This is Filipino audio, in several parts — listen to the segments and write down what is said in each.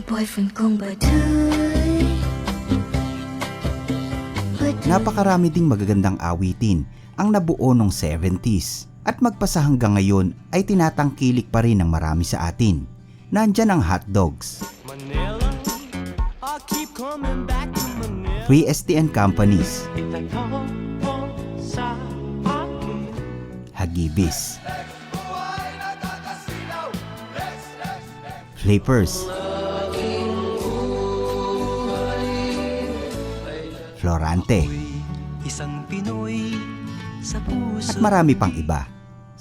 boyfriend kong Baduy. Napakarami ding magagandang awitin ang nabuo nung 70s at magpasa hanggang ngayon ay tinatangkilik pa rin ng marami sa atin. Nandyan ang Hot Dogs, 3ST and Companies, Hagibis, Flippers, Florante, at marami pang iba.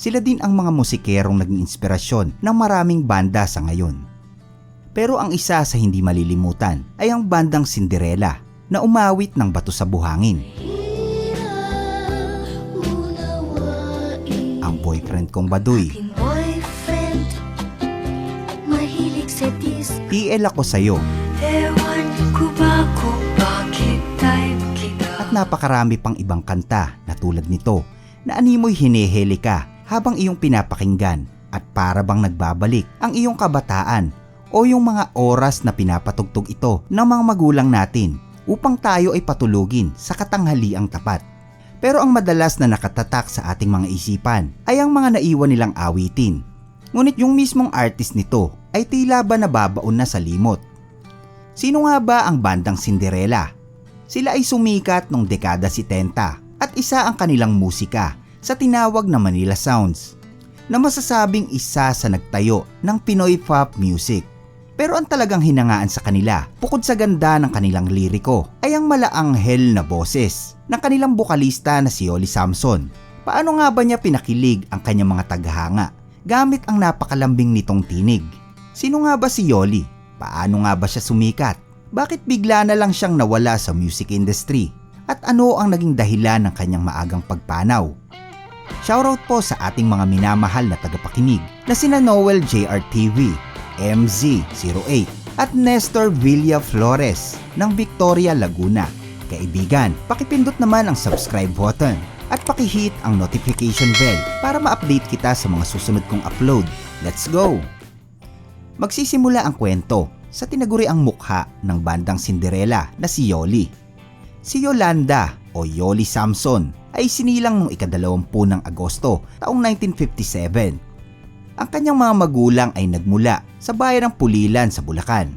Sila din ang mga musikerong naging inspirasyon ng maraming banda sa ngayon. Pero ang isa sa hindi malilimutan ay ang bandang Cinderella na umawit ng Bato sa Buhangin. Ang boyfriend kong Baduy, TL Ako Sa'yo, Ewan ko ba kung bakit type kita. at napakarami pang ibang kanta na tulad nito na animoy hinehele ka habang iyong pinapakinggan at para bang nagbabalik ang iyong kabataan o yung mga oras na pinapatugtog ito ng mga magulang natin upang tayo ay patulugin sa katanghaliang tapat. Pero ang madalas na nakatatak sa ating mga isipan ay ang mga naiwan nilang awitin. Ngunit yung mismong artist nito ay tila ba nababaon na sa limot. Sino nga ba ang bandang Cinderella? Sila ay sumikat noong dekada 70 at isa ang kanilang musika sa tinawag na Manila Sounds na masasabing isa sa nagtayo ng Pinoy pop music. Pero ang talagang hinangaan sa kanila, bukod sa ganda ng kanilang liriko, ay ang malaanghel na boses ng kanilang bokalista na si Yoli Samson. Paano nga ba niya pinakilig ang kanyang mga taghanga gamit ang napakalambing nitong tinig? Sino nga ba si Yoli? Paano nga ba siya sumikat? Bakit bigla na lang siyang nawala sa music industry? At ano ang naging dahilan ng kanyang maagang pagpanaw? Shoutout po sa ating mga minamahal na tagapakinig na sina Noel JRTV, MZ08 at Nestor Villa Flores ng Victoria, Laguna. Kaibigan, pakipindot naman ang subscribe button at pakihit ang notification bell para ma-update kita sa mga susunod kong upload. Let's go! Magsisimula ang kwento sa tinaguriang mukha ng bandang Cinderella na si Yoli. Si Yolanda o Yoli Samson ay sinilang noong ika-20 ng Agosto taong 1957. Ang kanyang mga magulang ay nagmula sa bayan ng Pulilan sa Bulacan.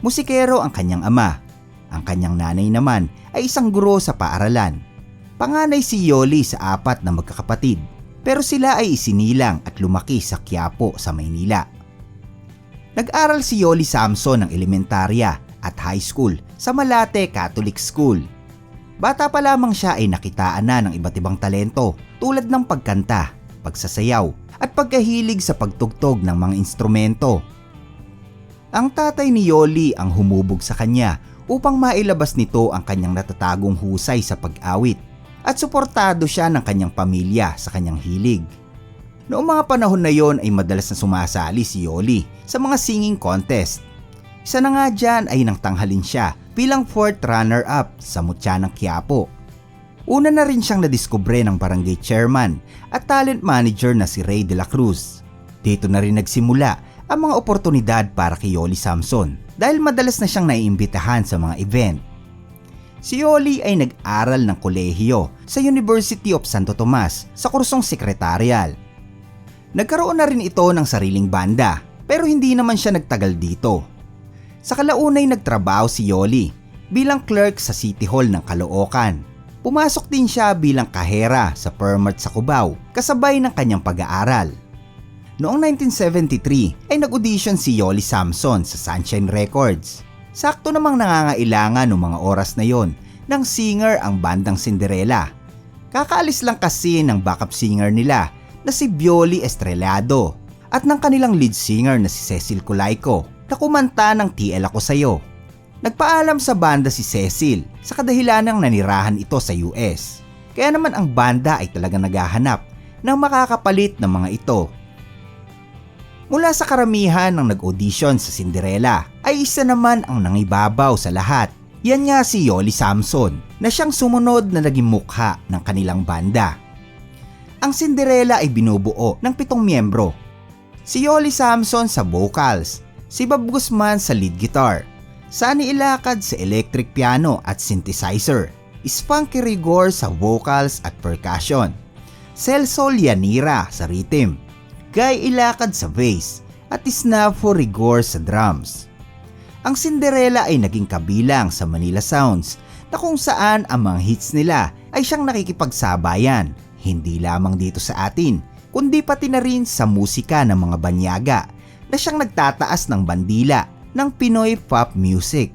Musikero ang kanyang ama. Ang kanyang nanay naman ay isang guro sa paaralan. Panganay si Yoli sa 4 na magkakapatid, pero sila ay isinilang at lumaki sa Quiapo sa Maynila. Nag-aral si Yoli Samson ng elementarya at high school sa Malate Catholic School. Bata pa lamang siya ay nakitaan na ng iba't ibang talento tulad ng pagkanta, pagsasayaw at pagkahilig sa pagtugtog ng mga instrumento. Ang tatay ni Yoli ang humubog sa kanya upang mailabas nito ang kanyang natatagong husay sa pag-awit at suportado siya ng kanyang pamilya sa kanyang hilig. Noong mga panahon na yon ay madalas na sumasali si Yoli sa mga singing contest. Isa na nga dyan ay nang tanghalin siya bilang 4th runner-up sa Mutya ng Quiapo. Una na rin siyang nadiskubre ng barangay chairman at talent manager na si Ray de la Cruz. Dito na rin nagsimula ang mga oportunidad para kay Yoli Samson dahil madalas na siyang naiimbitahan sa mga event. Si Yoli ay nag-aral ng kolehiyo sa University of Santo Tomas sa kursong sekretarial. Nagkaroon na rin ito ng sariling banda pero hindi naman siya nagtagal dito. Sa kalaunay nagtrabaho si Yoli bilang clerk sa City Hall ng Caloocan. Pumasok din siya bilang kahera sa Permart sa Cubao kasabay ng kanyang pag-aaral. Noong 1973 ay nag-audition si Yoli Samson sa Sunshine Records. Sakto namang nangangailangan noong mga oras na yon ng singer ang bandang Cinderella. Kakaalis lang kasi ng backup singer nila na si Bioli Estrellado at ng kanilang lead singer na si Cecil Colayco na kumanta ng TL Ako Sa'yo. Nagpaalam sa banda si Cecil sa kadahilanang nanirahan ito sa US. Kaya naman ang banda ay talagang naghahanap ng makakapalit ng mga ito. Mula sa karamihan ng nag-audition sa Cinderella ay isa naman ang nangibabaw sa lahat. Yan nga si Yoli Samson na siyang sumunod na naging mukha ng kanilang banda. Ang Cinderella ay binubuo ng 7 miyembro. Si Yoli Samson sa vocals, si Bob Guzman sa lead guitar, Sunny Ilacad sa electric piano at synthesizer, Spunky Rigor sa vocals at percussion, Celso Llanera sa rhythm, Guy Ilacad sa bass at Snafo Rigor sa drums. Ang Cinderella ay naging kabilang sa Manila Sounds na kung saan ang mga hits nila ay siyang nakikipagsabayan, hindi lamang dito sa atin, kundi pati na rin sa musika ng mga banyaga na siyang nagtataas ng bandila ng Pinoy pop music.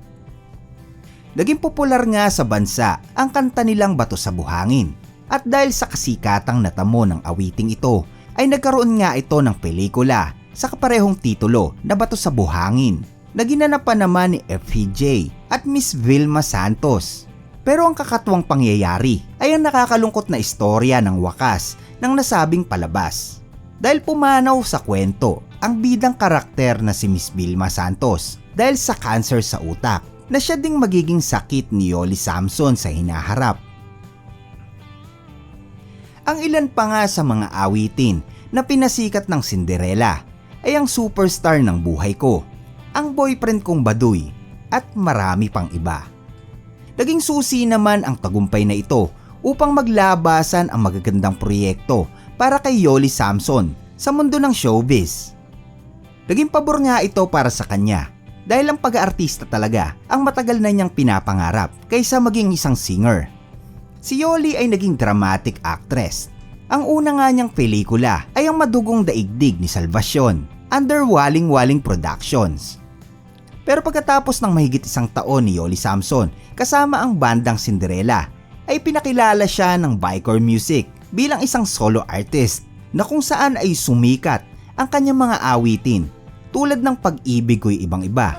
Naging popular nga sa bansa ang kanta nilang Bato sa Buhangin at dahil sa kasikatang natamo ng awiting ito ay nagkaroon nga ito ng pelikula sa kaparehong titulo na Bato sa Buhangin na ginanapan naman ni FPJ at Miss Vilma Santos. Pero ang kakatuwang pangyayari ay ang nakakalungkot na istorya ng wakas ng nasabing palabas. Dahil pumanaw sa kwento ang bidang karakter na si Miss Vilma Santos dahil sa cancer sa utak na siya ding magiging sakit ni Yoli Samson sa hinaharap. Ang ilan pa nga sa mga awitin na pinasikat ng Cinderella ay ang Superstar ng Buhay Ko, Ang Boyfriend Kong Baduy at marami pang iba. Naging susi naman ang tagumpay na ito upang maglabasan ang magagandang proyekto para kay Yoli Samson sa mundo ng showbiz. Naging pabor nga ito para sa kanya dahil ang pag-aartista talaga ang matagal na niyang pinapangarap kaysa maging isang singer. Si Yoli ay naging dramatic actress. Ang una nga niyang pelikula ay ang Madugong Daigdig ni Salvacion under Waling Waling Productions. Pero pagkatapos ng mahigit isang taon ni Yoli Samson kasama ang bandang Cinderella ay pinakilala siya ng Vicor Music bilang isang solo artist na kung saan ay sumikat ang kanyang mga awitin tulad ng Pag-ibig Ko'y Ibang Iba,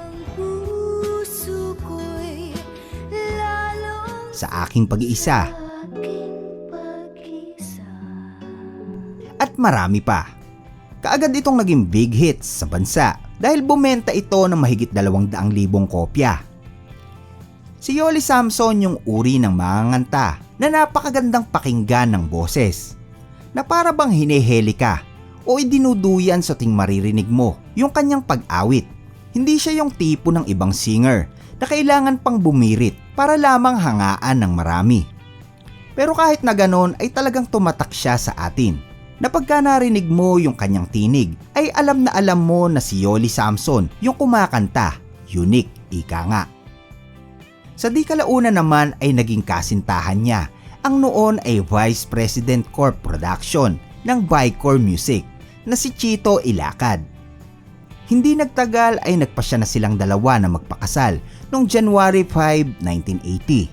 Sa Aking Pag-iisa, at marami pa. Kaagad itong naging big hits sa bansa dahil bumenta ito ng mahigit 200,000 kopya. Si Yoli Samson yung uri ng manganganta na napakagandang pakinggan ng boses, na para bang hineheli ka o idinuduyan sa ting maririnig mo yung kanyang pag-awit. Hindi siya yung tipo ng ibang singer na kailangan pang bumirit para lamang hangaan ng marami. Pero kahit na ganon ay talagang tumatak siya sa atin, na pagka narinig mo yung kanyang tinig ay alam na alam mo na si Yoli Samson yung kumakanta, unique, ika nga. Sa di kalauna naman ay naging kasintahan niya ang noon ay Vice President Corp Production ng Vicor Music na si Chito Ilacad. Hindi nagtagal ay nagpasya na silang dalawa na magpakasal noong January 5, 1980.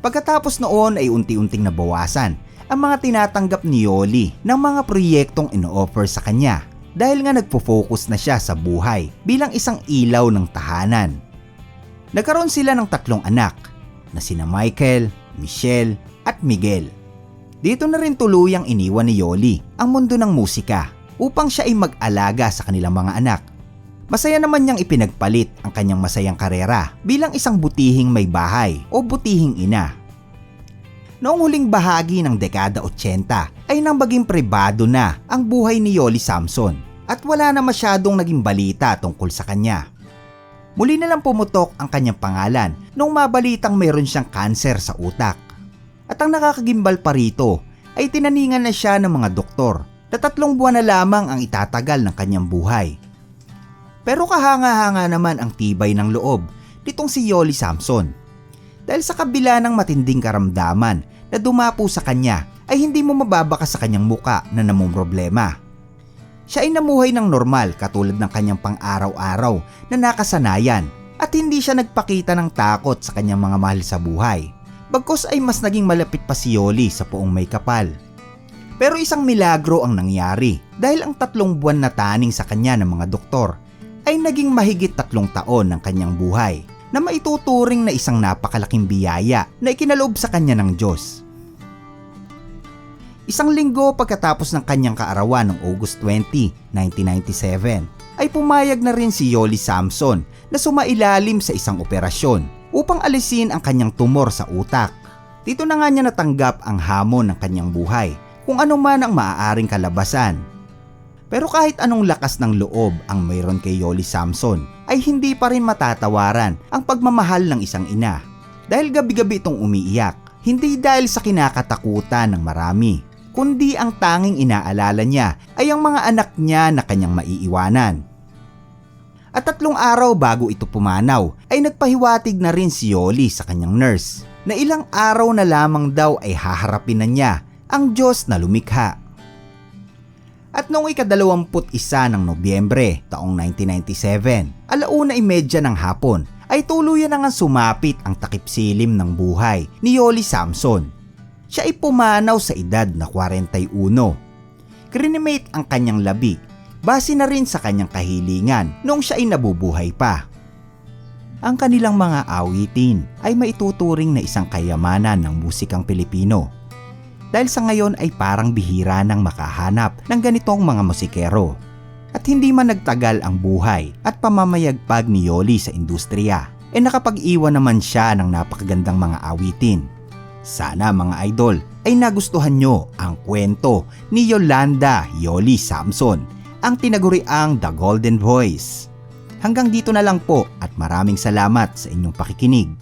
Pagkatapos noon ay unti-unting nabawasan ang mga tinatanggap ni Yoli ng mga proyektong ino-offer sa kanya dahil nga nagpo-focus na siya sa buhay bilang isang ilaw ng tahanan. Nagkaroon sila ng 3 anak na sina Michael, Michelle at Miguel. Dito na rin tuluyang iniwan ni Yoli ang mundo ng musika upang siya ay mag-alaga sa kanilang mga anak. Masaya naman niyang ipinagpalit ang kanyang masayang karera bilang isang butihing may bahay o butihing ina. Noong huling bahagi ng dekada 80 ay nang maging pribado na ang buhay ni Yoli Samson at wala na masyadong naging balita tungkol sa kanya. Muli na lang pumutok ang kanyang pangalan nung mabalitang mayroon siyang kanser sa utak. At ang nakakagimbal pa rito ay tinaningan na siya ng mga doktor na 3 buwan na lamang ang itatagal ng kanyang buhay. Pero kahanga-hanga naman ang tibay ng loob nitong si Yoli Samson. Dahil sa kabila ng matinding karamdaman na dumapo sa kanya ay hindi mo mababaka sa kanyang muka na namumroblema. Siya ay namuhay ng normal katulad ng kanyang pang-araw-araw na nakasanayan at hindi siya nagpakita ng takot sa kanyang mga mahal sa buhay. Bagkus ay mas naging malapit pa si Yoli sa Poong May Kapal. Pero isang milagro ang nangyari dahil ang 3 buwan na taning sa kanya ng mga doktor ay naging mahigit 3 taon ng kanyang buhay na maituturing na isang napakalaking biyaya na ikinaloob sa kanya ng Diyos. Isang linggo pagkatapos ng kanyang kaarawan noong August 20, 1997, ay pumayag na rin si Yoli Samson na sumailalim sa isang operasyon upang alisin ang kanyang tumor sa utak. Dito na nga niya natanggap ang hamon ng kanyang buhay kung ano man ang maaaring kalabasan. Pero kahit anong lakas ng loob ang mayroon kay Yoli Samson, ay hindi pa rin matatawaran ang pagmamahal ng isang ina. Dahil gabi-gabi itong umiiyak, hindi dahil sa kinakatakutan ng marami, kundi ang tanging inaalala niya ay ang mga anak niya na kanyang maiiwanan. At 3 araw bago ito pumanaw, ay nagpahiwatig na rin si Yoli sa kanyang nurse na ilang araw na lamang daw ay haharapin na niya ang Diyos na lumikha. At noong ika-21 ng Nobyembre taong 1997, 1:30 ng hapon, ay tuluyan na nga sumapit ang takip silim ng buhay ni Yoli Samson. Siya ay pumanaw sa edad na 41. Krinimate ang kanyang labi, base na rin sa kanyang kahilingan noong siya ay nabubuhay pa. Ang kanilang mga awitin ay maituturing na isang kayamanan ng musikang Pilipino. Dahil sa ngayon ay parang bihira nang makahanap ng ganitong mga musikero. At hindi man nagtagal ang buhay at pamamayagpag ni Yoli sa industriya, nakapag-iwan naman siya ng napakagandang mga awitin. Sana mga idol ay nagustuhan nyo ang kwento ni Yolanda Yoli Samson, ang tinaguriang The Golden Voice. Hanggang dito na lang po at maraming salamat sa inyong pakikinig.